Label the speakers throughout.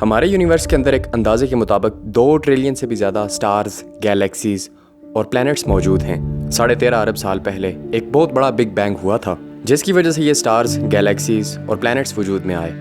Speaker 1: ہمارے یونیورس کے اندر ایک اندازے کے مطابق 2 ٹریلین سے بھی زیادہ سٹارز، گیلیکسیز اور پلانٹس موجود ہیں۔ 13.5 ارب سال پہلے ایک بہت بڑا بگ بینگ ہوا تھا، جس کی وجہ سے یہ سٹارز، گیلیکسیز اور پلانٹس وجود میں آئے۔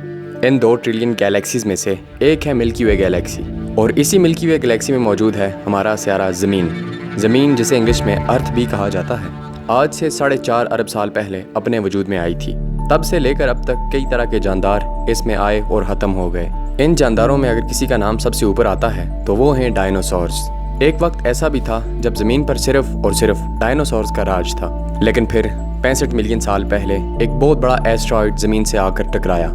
Speaker 1: ان 2 ٹریلین گیلیکسیز میں سے ایک ہے ملکی وے گیلیکسی، اور اسی ملکی وے گیلیکسی میں موجود ہے ہمارا سیارہ زمین جسے انگلش میں ارتھ بھی کہا جاتا ہے۔ آج سے 4.5 ارب سال پہلے اپنے وجود میں آئی تھی۔ تب سے لے کر اب تک کئی طرح کے جاندار اس میں آئے اور ختم ہو گئے۔ ان جانداروں میں اگر کسی کا نام سب سے اوپر آتا ہے تو وہ ہیں ڈائنوسورز۔ ایک وقت ایسا بھی تھا جب زمین پر صرف اور صرف ڈائنوسورز کا راج تھا، لیکن پھر 65 ملین سال پہلے ایک بہت بڑا ایسٹرائڈ زمین سے آ کر ٹکرایا،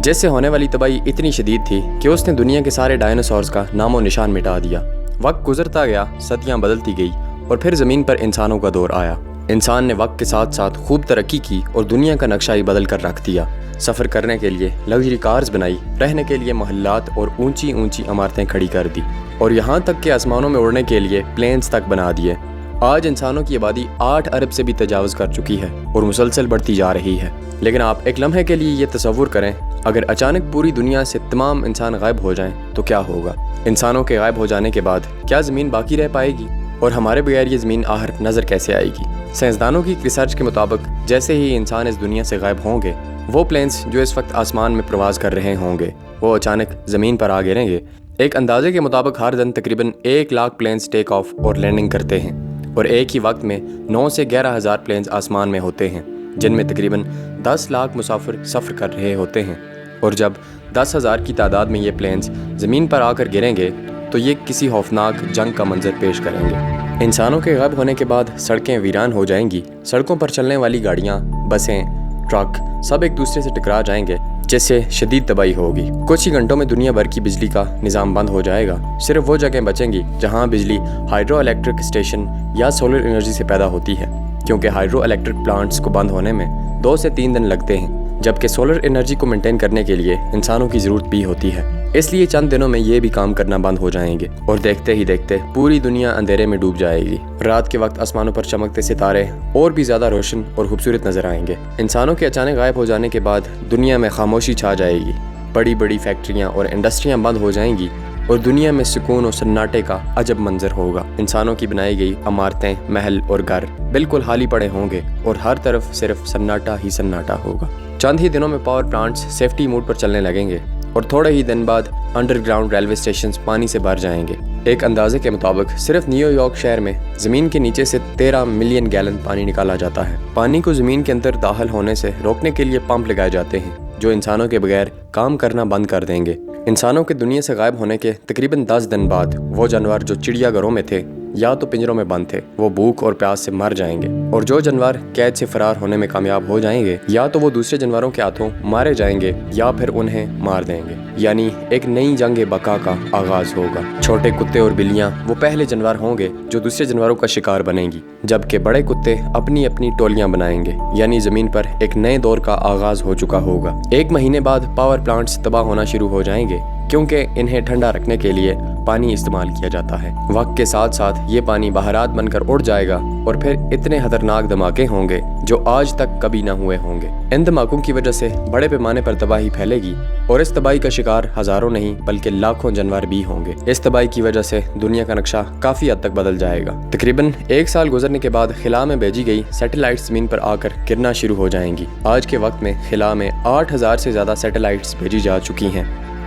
Speaker 1: جس سے ہونے والی تباہی اتنی شدید تھی کہ اس نے دنیا کے سارے ڈائنوسورز کا نام و نشان مٹا دیا۔ وقت گزرتا گیا، صدیاں بدلتی گئی اور پھر زمین پر انسانوں کا دور آیا۔ انسان نے وقت کے ساتھ ساتھ خوب ترقی کی اور دنیا کا نقشہ ہی بدل کر رکھ دیا۔ سفر کرنے کے لیے لگژری کارز بنائی، رہنے کے لیے محلات اور اونچی عمارتیں کھڑی کر دی، اور یہاں تک کہ آسمانوں میں اڑنے کے لیے پلینز تک بنا دیے۔ آج انسانوں کی آبادی 8 ارب سے بھی تجاوز کر چکی ہے اور مسلسل بڑھتی جا رہی ہے۔ لیکن آپ ایک لمحے کے لیے یہ تصور کریں، اگر اچانک پوری دنیا سے تمام انسان غائب ہو جائیں تو کیا ہوگا؟ انسانوں کے غائب ہو جانے کے بعد کیا زمین باقی رہ پائے گی؟ اور ہمارے بغیر یہ زمین آخر نظر کیسے آئے گی؟ سائنسدانوں کی ریسرچ کے مطابق جیسے ہی انسان اس دنیا سے غائب ہوں گے، وہ پلینز جو اس وقت آسمان میں پرواز کر رہے ہوں گے وہ اچانک زمین پر آ گریں گے۔ ایک اندازے کے مطابق ہر دن تقریباً 1 لاکھ پلینز ٹیک آف اور لینڈنگ کرتے ہیں، اور ایک ہی وقت میں 9 سے 11 ہزار پلینز آسمان میں ہوتے ہیں، جن میں تقریباً 10 لاکھ مسافر سفر کر رہے ہوتے ہیں۔ اور جب 10,000 کی تعداد میں یہ پلینز زمین پر آ کر گریں گے تو یہ کسی خوفناک جنگ کا منظر پیش کریں گے۔ انسانوں کے غائب ہونے کے بعد سڑکیں ویران ہو جائیں گی، سڑکوں پر چلنے والی گاڑیاں، بسیں، ٹرک سب ایک دوسرے سے ٹکرا جائیں گے، جس سے شدید تباہی ہوگی۔ کچھ ہی گھنٹوں میں دنیا بھر کی بجلی کا نظام بند ہو جائے گا۔ صرف وہ جگہیں بچیں گی جہاں بجلی ہائیڈرو الیکٹرک اسٹیشن یا سولر انرجی سے پیدا ہوتی ہے، کیونکہ ہائیڈرو الیکٹرک پلانٹس کو بند ہونے میں 2 سے 3 دن لگتے ہیں، جبکہ سولر انرجی کو مینٹین کرنے کے لیے انسانوں کی ضرورت بھی ہوتی ہے۔ اس لیے چند دنوں میں یہ بھی کام کرنا بند ہو جائیں گے، اور دیکھتے ہی دیکھتے پوری دنیا اندھیرے میں ڈوب جائے گی۔ رات کے وقت آسمانوں پر چمکتے ستارے اور بھی زیادہ روشن اور خوبصورت نظر آئیں گے۔ انسانوں کے اچانک غائب ہو جانے کے بعد دنیا میں خاموشی چھا جائے گی، بڑی بڑی فیکٹریاں اور انڈسٹریاں بند ہو جائیں گی، اور دنیا میں سکون اور سناٹے کا عجب منظر ہوگا۔ انسانوں کی بنائی گئی عمارتیں، محل اور گھر بالکل خالی پڑے ہوں گے، اور ہر طرف صرف سناٹا ہی سناٹا ہوگا۔ چند ہی دنوں میں پاور پلانٹس سیفٹی موڈ پر چلنے لگیں گے، اور تھوڑے ہی دن بعد انڈر گراؤنڈ ریلوے اسٹیشنز پانی سے بھر جائیں گے۔ ایک اندازے کے مطابق صرف نیو یارک شہر میں زمین کے نیچے سے 13 ملین گیلن پانی نکالا جاتا ہے۔ پانی کو زمین کے اندر داخل ہونے سے روکنے کے لیے پمپ لگائے جاتے ہیں، جو انسانوں کے بغیر کام کرنا بند کر دیں گے۔ انسانوں کے دنیا سے غائب ہونے کے تقریباً 10 دن بعد وہ جانور جو چڑیا گھروں میں تھے یا تو پنجروں میں بند تھے، وہ بھوک اور پیاس سے مر جائیں گے، اور جو جانور قید سے فرار ہونے میں کامیاب ہو جائیں گے یا تو وہ دوسرے جانوروں کے ہاتھوں مارے جائیں گے یا پھر انہیں مار دیں گے۔ یعنی ایک نئی جنگ بقا کا آغاز ہوگا۔ چھوٹے کتے اور بلیاں وہ پہلے جانور ہوں گے جو دوسرے جانوروں کا شکار بنیں گی، جبکہ بڑے کتے اپنی اپنی ٹولیاں بنائیں گے۔ یعنی زمین پر ایک نئے دور کا آغاز ہو چکا ہوگا۔ 1 مہینے بعد پاور پلانٹس تباہ ہونا شروع ہو جائیں گے، کیونکہ انہیں ٹھنڈا رکھنے کے لیے پانی استعمال کیا جاتا ہے۔ وقت کے ساتھ ساتھ یہ پانی بہارات بن کر اڑ جائے گا، اور پھر اتنے خطرناک دھماکے ہوں گے جو آج تک کبھی نہ ہوئے ہوں گے۔ ان دھماکوں کی وجہ سے بڑے پیمانے پر تباہی پھیلے گی، اور اس تباہی کا شکار ہزاروں نہیں بلکہ لاکھوں جانور بھی ہوں گے۔ اس تباہی کی وجہ سے دنیا کا نقشہ کافی حد تک بدل جائے گا۔ تقریباً 1 سال گزرنے کے بعد خلا میں بھیجی گئی سیٹلائٹس زمین پر آ کر گرنا شروع ہو جائیں گی۔ آج کے وقت میں خلا میں 8,000 سے زیادہ سیٹلائٹس بھیجی جا چکی ہیں،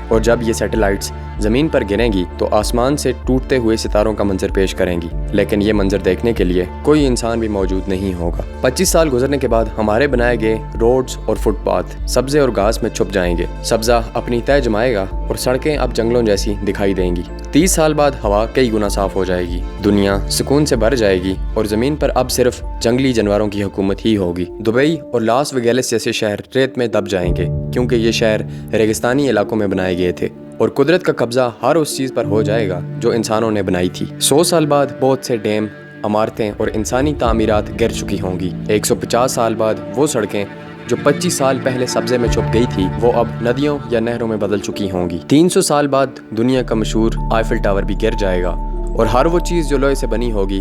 Speaker 1: اور جب یہ سیٹلائٹس زمین پر گریں گی تو آسمان سے ٹوٹتے ہوئے ستاروں کا منظر پیش کریں گی، لیکن یہ منظر دیکھنے کے لیے کوئی انسان بھی موجود نہیں ہوگا۔ 25 سال گزرنے کے بعد ہمارے بنائے گئے روڈز اور فٹ پاتھ سبزے اور گھاس میں چھپ جائیں گے، سبزہ اپنی تہہ جمائے گا اور سڑکیں اب جنگلوں جیسی دکھائی دیں گی۔ 30 سال بعد ہوا کئی گنا صاف ہو جائے گی، دنیا سکون سے بھر جائے گی، اور زمین پر اب صرف جنگلی جانوروں کی حکومت ہی ہوگی۔ دبئی اور لاس ویگاس جیسے شہر ریت میں دب جائیں گے، کیونکہ یہ شہر ریگستانی علاقوں میں بنائے گئے تھے، اور قدرت کا قبضہ ہر اس چیز پر ہو جائے گا جو انسانوں نے بنائی تھی۔ 100 سال بعد بہت سے ڈیم، عمارتیں اور انسانی تعمیرات گر چکی ہوں گی۔ 150 سال بعد وہ سڑکیں جو 25 سال پہلے سبزے میں چھپ گئی تھی وہ اب ندیوں یا نہروں میں بدل چکی ہوں گی۔ 300 سال بعد دنیا کا مشہور آئیفل ٹاور بھی گر جائے گا، اور ہر وہ چیز جو لوہے سے بنی ہوگی